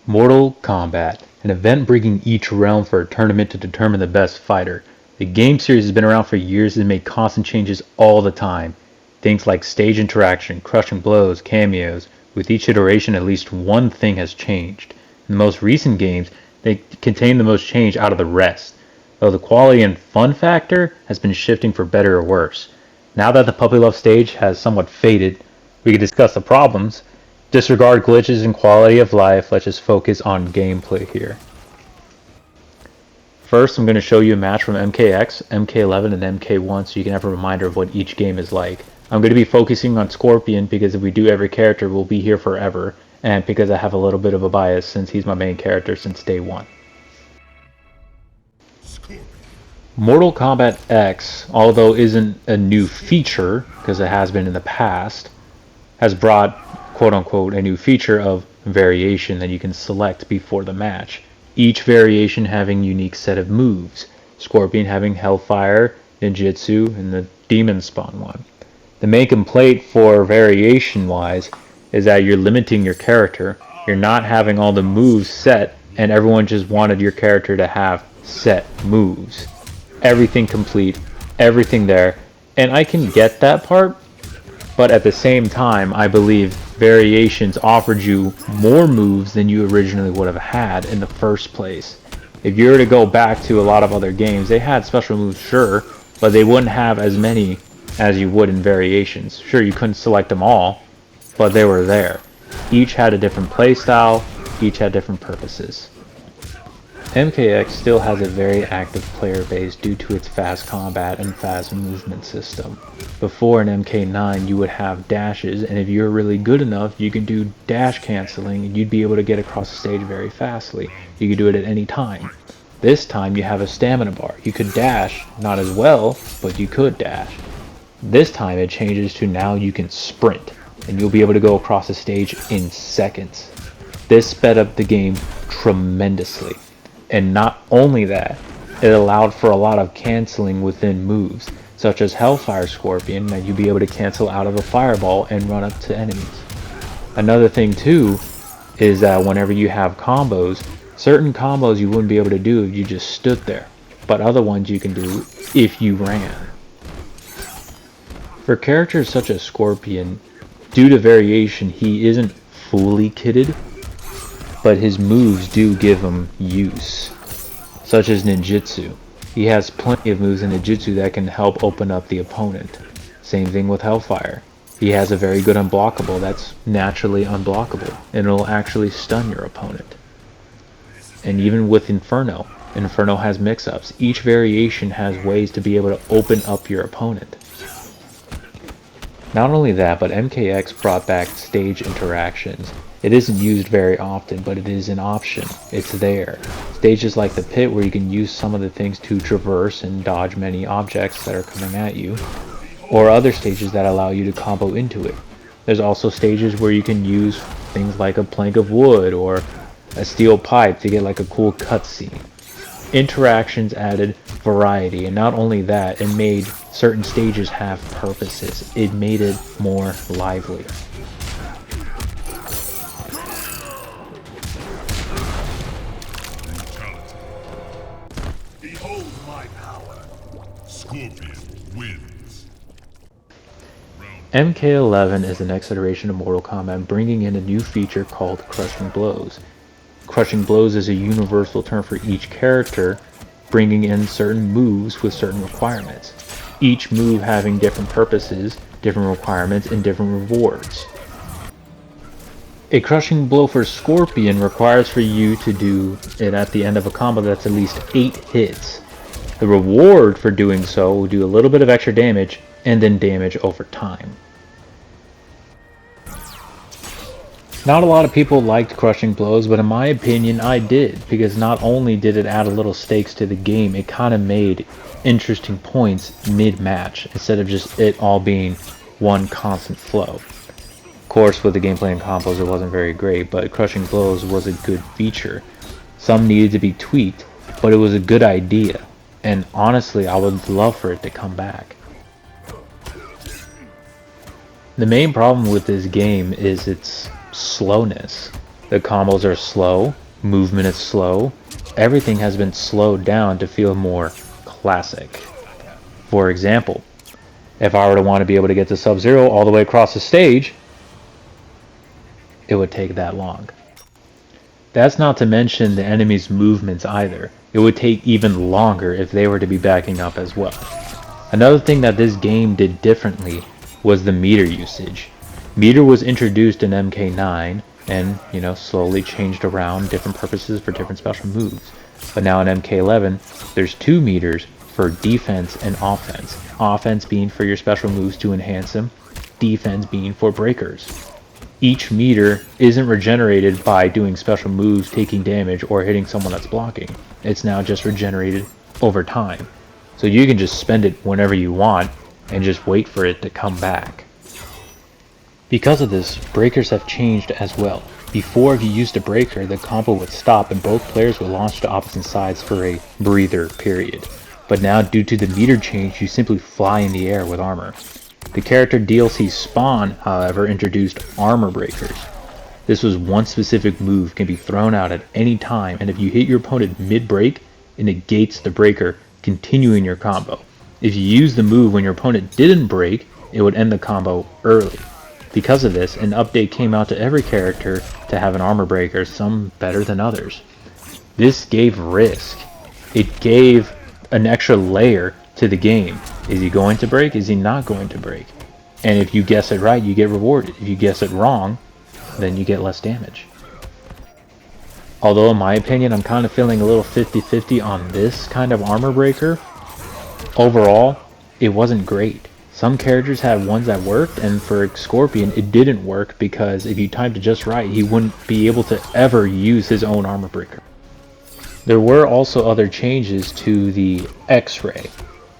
Mortal Kombat, an event bringing each realm for a tournament to determine the best fighter. The game series has been around for years and made constant changes all the time. Things like stage interaction, crushing blows, cameos. With each iteration, at least one thing has changed. In the most recent games, they contain the most change out of the rest, though the quality and fun factor has been shifting for better or worse. Now that the puppy love stage has somewhat faded, we can discuss the problems. Disregard glitches and quality of life. Let's just focus on gameplay here. First, I'm going to show you a match from MKX, MK11, and MK1 so you can have a reminder of what each game is like. I'm going to be focusing on Scorpion because if we do every character, we'll be here forever, and because I have a little bit of a bias since he's my main character since day one. Mortal Kombat X, although isn't a new feature, because it has been in the past, has brought quote-unquote a new feature of variation that you can select before the match. Each variation having unique set of moves. Scorpion having Hellfire, Ninjutsu, and the Demon Spawn one. The main complaint for variation-wise is that you're limiting your character. You're not having all the moves set, and everyone just wanted your character to have set moves. Everything complete, everything there, and I can get that part, but at the same time, I believe variations offered you more moves than you originally would have had in the first place. If you were to go back to a lot of other games, they had special moves, sure, but they wouldn't have as many as you would in variations. Sure, you couldn't select them all, but they were there. Each had a different playstyle, each had different purposes. MKX still has a very active player base due to its fast combat and fast movement system. Before in MK9 you would have dashes, and if you were really good enough you could do dash canceling and you'd be able to get across the stage very fastly. You could do it at any time. This time you have a stamina bar. You could dash, not as well, but you could dash. This time it changes to now you can sprint, and you'll be able to go across the stage in seconds. This sped up the game tremendously. And not only that, it allowed for a lot of canceling within moves, such as Hellfire Scorpion, that you'd be able to cancel out of a fireball and run up to enemies. Another thing too, is that whenever you have combos, certain combos you wouldn't be able to do if you just stood there, but other ones you can do if you ran. For characters such as Scorpion, due to variation he isn't fully kitted, but his moves do give him use, such as ninjutsu. He has plenty of moves in ninjutsu that can help open up the opponent. Same thing with Hellfire. He has a very good unblockable that's naturally unblockable, and it'll actually stun your opponent. And even with Inferno, Inferno has mix-ups. Each variation has ways to be able to open up your opponent. Not only that, but MKX brought back stage interactions. It isn't used very often, but it is an option. It's there. Stages like the pit where you can use some of the things to traverse and dodge many objects that are coming at you, or other stages that allow you to combo into it. There's also stages where you can use things like a plank of wood or a steel pipe to get like a cool cutscene. Interactions added variety, and not only that, it made certain stages have purposes. It made it more lively. Behold my power. Scorpion wins. MK11 is the next iteration of Mortal Kombat, bringing in a new feature called Crushing Blows. Crushing Blows is a universal term for each character, bringing in certain moves with certain requirements. Each move having different purposes, different requirements, and different rewards. A crushing blow for Scorpion requires for you to do it at the end of a combo that's at least 8 hits. The reward for doing so will do a little bit of extra damage and then damage over time. Not a lot of people liked crushing blows, but in my opinion I did, because not only did it add a little stakes to the game, it kind of made interesting points mid-match instead of just it all being one constant flow. Of course, with the gameplay and combos it wasn't very great, but crushing blows was a good feature. Some needed to be tweaked, but it was a good idea, and honestly I would love for it to come back. The main problem with this game is its slowness. The combos are slow, movement is slow, everything has been slowed down to feel more classic. For example, if I were to want to be able to get to Sub-Zero all the way across the stage, it would take that long. That's not to mention the enemy's movements either. It would take even longer if they were to be backing up as well. Another thing that this game did differently was the meter usage. Meter was introduced in MK9 and, slowly changed around different purposes for different special moves. But now in MK11, there's 2 meters for defense and offense. Offense being for your special moves to enhance them, defense being for breakers. Each meter isn't regenerated by doing special moves, taking damage, or hitting someone that's blocking. It's now just regenerated over time. So you can just spend it whenever you want and just wait for it to come back. Because of this, breakers have changed as well. Before, if you used a breaker, the combo would stop and both players would launch to opposite sides for a breather period. But now, due to the meter change, you simply fly in the air with armor. The character DLC Spawn, however, introduced armor breakers. This was one specific move can be thrown out at any time, and if you hit your opponent mid-break, it negates the breaker, continuing your combo. If you use the move when your opponent didn't break, it would end the combo early. Because of this, an update came out to every character to have an armor breaker, some better than others. This gave risk. It gave an extra layer to the game. Is he going to break? Is he not going to break? And if you guess it right, you get rewarded. If you guess it wrong, then you get less damage. Although in my opinion, I'm kind of feeling a little 50-50 on this kind of armor breaker. Overall, it wasn't great. Some characters had ones that worked, and for Scorpion, it didn't work because if you timed it just right, he wouldn't be able to ever use his own armor breaker. There were also other changes to the X-Ray.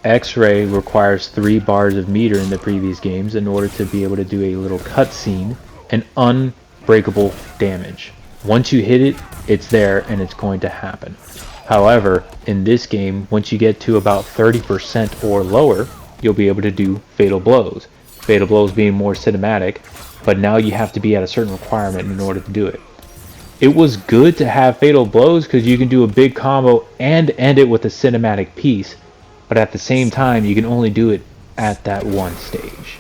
X-Ray requires 3 bars of meter in the previous games in order to be able to do a little cutscene and unbreakable damage. Once you hit it, it's there and it's going to happen. However, in this game, once you get to about 30% or lower, you'll be able to do fatal blows. Fatal blows being more cinematic, but now you have to be at a certain requirement in order to do it. It was good to have fatal blows because you can do a big combo and end it with a cinematic piece, but at the same time you can only do it at that one stage.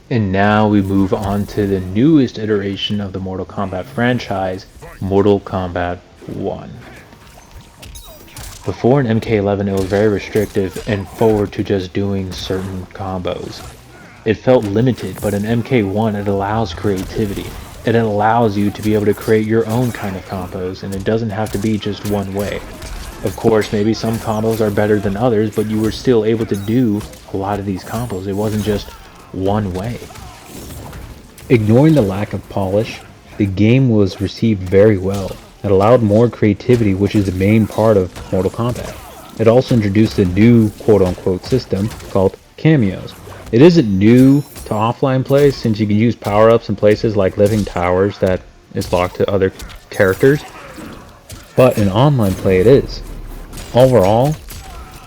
And now we move on to the newest iteration of the Mortal Kombat franchise, Mortal Kombat 1. Before in MK11 it was very restrictive and forward to just doing certain combos. It felt limited, but in MK1 it allows creativity. It allows you to be able to create your own kind of combos, and it doesn't have to be just one way. Of course, maybe some combos are better than others, but you were still able to do a lot of these combos. It wasn't just one way. Ignoring the lack of polish, the game was received very well. It allowed more creativity, which is the main part of Mortal Kombat. It also introduced a new quote-unquote system called kameos. It isn't new to offline play since you can use power-ups in places like living towers that is locked to other characters, but in online play it is. Overall,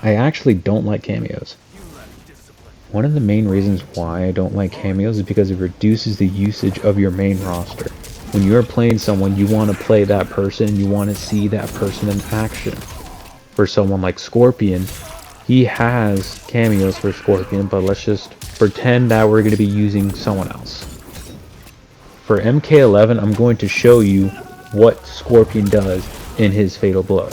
I actually don't like cameos. One of the main reasons why I don't like cameos is because it reduces the usage of your main roster. When you're playing someone, you want to play that person, you want to see that person in action. For someone like Scorpion, he has cameos for Scorpion, but let's just pretend that we're going to be using someone else. For MK11, I'm going to show you what Scorpion does in his Fatal Blow.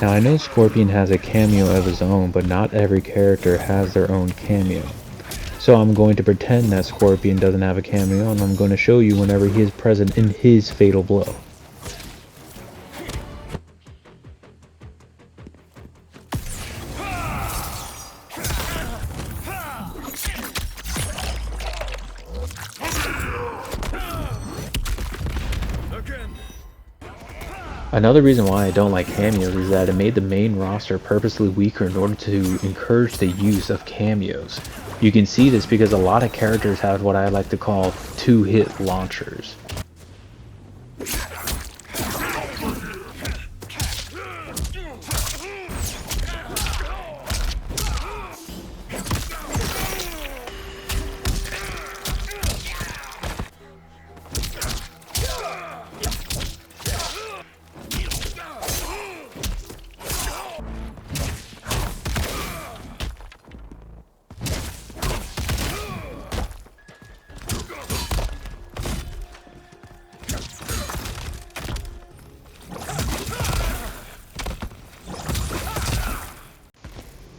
Now I know Scorpion has a cameo of his own, but not every character has their own cameo. So I'm going to pretend that Scorpion doesn't have a cameo, and I'm going to show you whenever he is present in his Fatal Blow. Another reason why I don't like cameos is that it made the main roster purposely weaker in order to encourage the use of cameos. You can see this because a lot of characters have what I like to call two-hit launchers.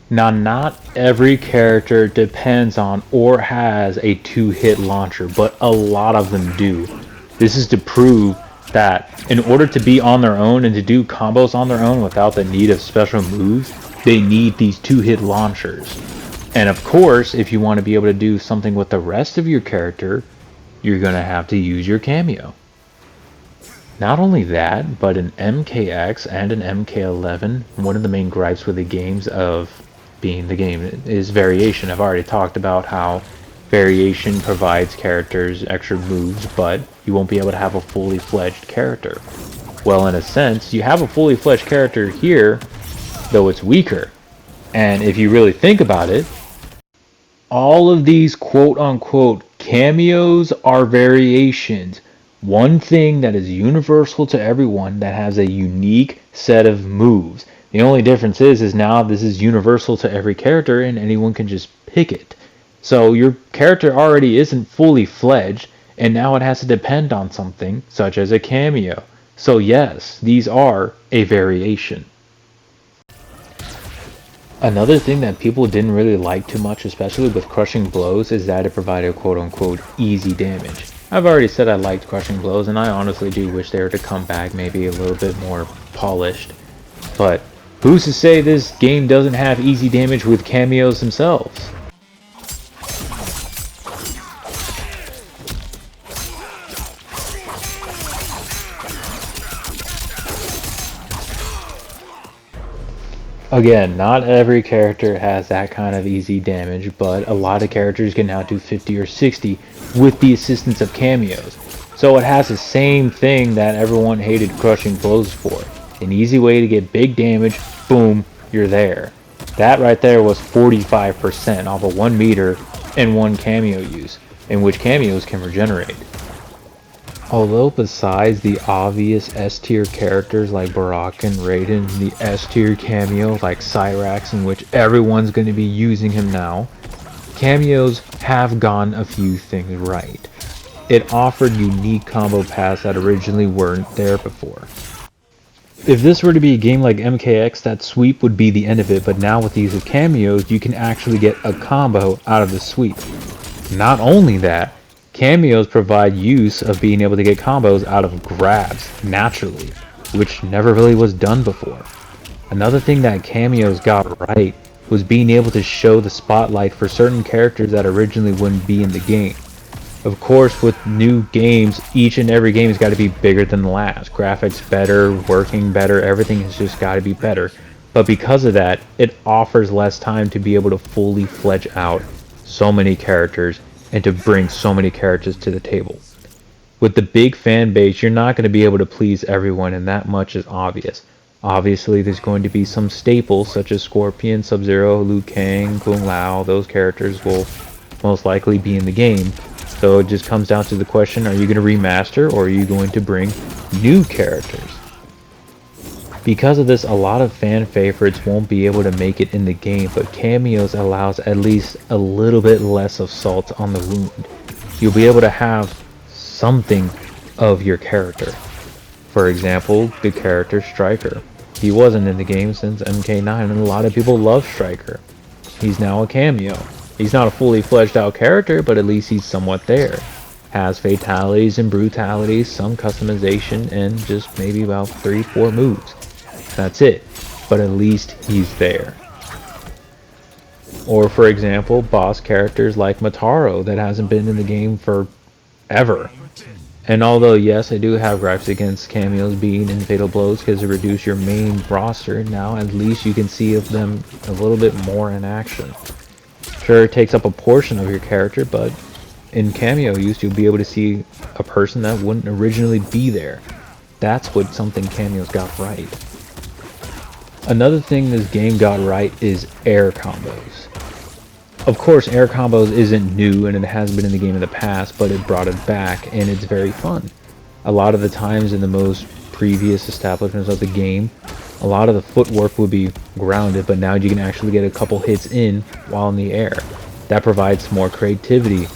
Now, not every character depends on or has a two-hit launcher, but a lot of them do. This is to prove that in order to be on their own and to do combos on their own without the need of special moves, they need these two-hit launchers. And of course, if you want to be able to do something with the rest of your character, you're going to have to use your cameo. Not only that, but in MKX and in MK11, one of the main gripes with the games of being the game is variation. I've already talked about how variation provides characters extra moves, but you won't be able to have a fully fledged character. Well, in a sense, you have a fully fledged character here, though it's weaker. And if you really think about it, all of these quote-unquote cameos are variations. One thing that is universal to everyone that has a unique set of moves. The only difference is now this is universal to every character and anyone can just pick it. So your character already isn't fully fledged and now it has to depend on something such as a cameo. So yes, these are a variation. Another thing that people didn't really like too much, especially with crushing blows, is that it provided quote-unquote easy damage. I've already said I liked crushing blows, and I honestly do wish they were to come back maybe a little bit more polished. But who's to say this game doesn't have easy damage with cameos themselves? Again, not every character has that kind of easy damage, but a lot of characters can now do 50 or 60 with the assistance of cameos. So it has the same thing that everyone hated crushing blows for. An easy way to get big damage, boom, you're there. That right there was 45% off of 1 meter and 1 cameo use, in which cameos can regenerate. Although besides the obvious S-tier characters like Barak and Raiden, the S-tier cameo like Cyrax, in which everyone's going to be using him now, cameos have gone a few things right. It offered unique combo paths that originally weren't there before. If this were to be a game like MKX, that sweep would be the end of it, but now with the use of cameos, you can actually get a combo out of the sweep. Not only that, cameos provide use of being able to get combos out of grabs naturally, which never really was done before. Another thing that cameos got right was being able to show the spotlight for certain characters that originally wouldn't be in the game. Of course, with new games, each and every game has got to be bigger than the last. Graphics better, working better, everything has just got to be better. But because of that, it offers less time to be able to fully fledge out so many characters and to bring so many characters to the table. With the big fan base, you're not going to be able to please everyone, and that much is obvious. Obviously, there's going to be some staples such as Scorpion, Sub-Zero, Liu Kang, Kung Lao. Those characters will most likely be in the game. So it just comes down to the question, are you going to remaster or are you going to bring new characters? Because of this, a lot of fan favorites won't be able to make it in the game, but cameos allows at least a little bit less of salt on the wound. You'll be able to have something of your character. For example, the character Stryker. He wasn't in the game since MK9, and a lot of people love Stryker. He's now a cameo. He's not a fully fledged out character, but at least he's somewhat there. Has fatalities and brutalities, some customization, and just maybe about 3-4 moves. That's it. But at least he's there. Or for example, boss characters like Mataro that hasn't been in the game for ever. And although yes, I do have gripes against cameos being in Fatal Blows because it reduces your main roster, now at least you can see of them a little bit more in action. Sure, it takes up a portion of your character, but in cameo use, you'll be able to see a person that wouldn't originally be there. That's what something cameos got right. Another thing this game got right is air combos. Of course, air combos isn't new and it has been in the game in the past, but it brought it back and it's very fun. A lot of the times in the most previous establishments of the game, a lot of the footwork would be grounded, but now you can actually get a couple hits in while in the air. That provides more creativity,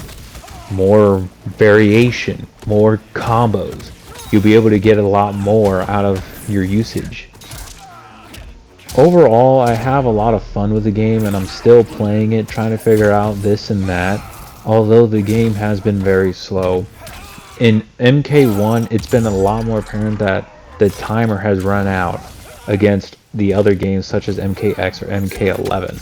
more variation, more combos. You'll be able to get a lot more out of your usage. Overall, I have a lot of fun with the game and I'm still playing it, trying to figure out this and that, although the game has been very slow. In MK1, it's been a lot more apparent that the timer has run out against the other games such as MKX or MK11.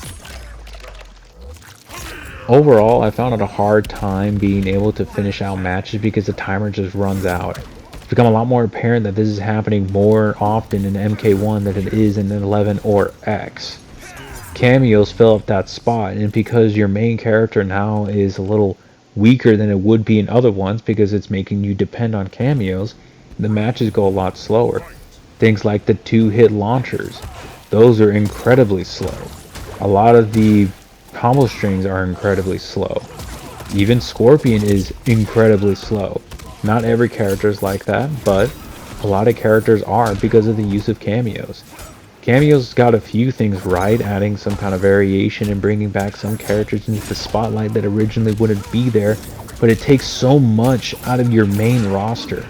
Overall, I found it a hard time being able to finish out matches because the timer just runs out. It's become a lot more apparent that this is happening more often in MK1 than it is in 11 or X. Cameos fill up that spot, and because your main character now is a little weaker than it would be in other ones because it's making you depend on cameos, the matches go a lot slower. Things like the 2-hit launchers, those are incredibly slow. A lot of the combo strings are incredibly slow. Even Scorpion is incredibly slow. Not every character is like that, but a lot of characters are because of the use of cameos. Cameos got a few things right, adding some kind of variation and bringing back some characters into the spotlight that originally wouldn't be there, but it takes so much out of your main roster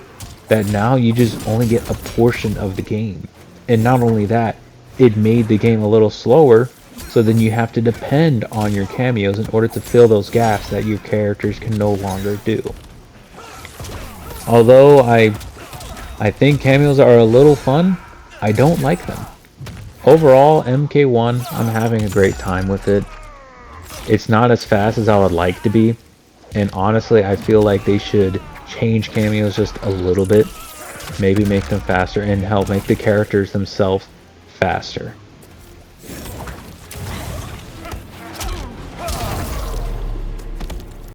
that now you just only get a portion of the game. And not only that, it made the game a little slower, so then you have to depend on your cameos in order to fill those gaps that your characters can no longer do. Although I think cameos are a little fun, I don't like them. Overall, MK1, I'm having a great time with it. It's not as fast as I would like to be, and honestly, I feel like they should change cameos just a little bit, maybe make them faster and help make the characters themselves faster.